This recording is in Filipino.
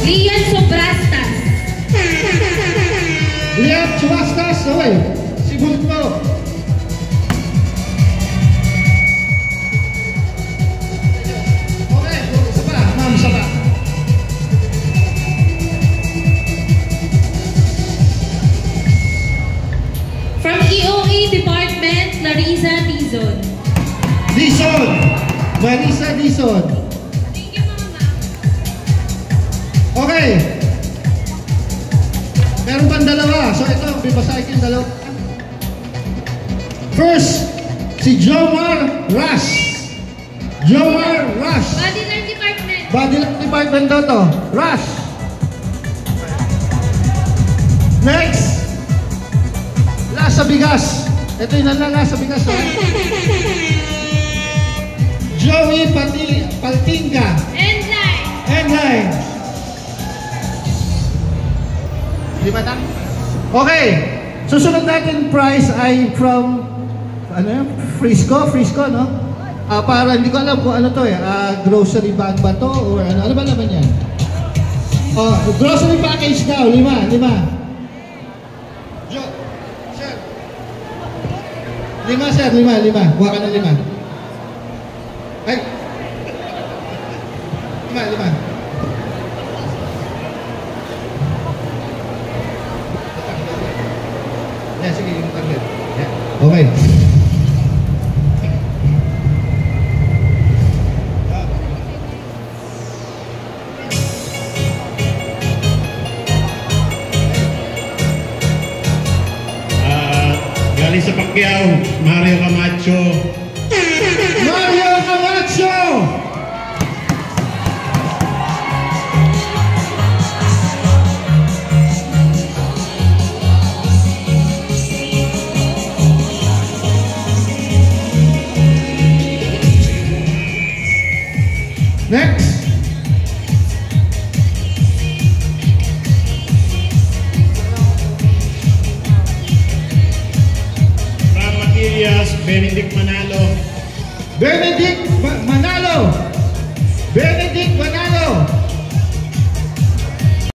Lian Sobrastas. Lian Sobrastas, okay. Sibulit mo. Okay, isa pa, ma'am, isa pa. From EOA Department, Larissa Dizon. Dizon. Marisa Dizon. Thank you, Mama. Okay. Meron pang dalawa. So ito, bibasahin ko yung dalawa. First, si Jomar Rush. Jomar Rush. Badilar Department. Badilar Department daw to. Rush. Next. Lasa Bigas. Ito yung Lasa Bigas. Joey Paltinga. Endline. Endline. Lima na? Okay. Susunod natin price ay from Frisco, no? Para hindi ko alam kung ano to grocery bag ba to or ano ba naman yan? Grocery package daw, lima. Sir. Lima, sir, lima. Buha ka ng lima. Ay. Lima. Sige, yung target. Okay. Galing sa Pacquiao, Mario Camacho. Mario Camacho! Next. From Materials, Benedict Manalo. Benedict Manalo. Benedict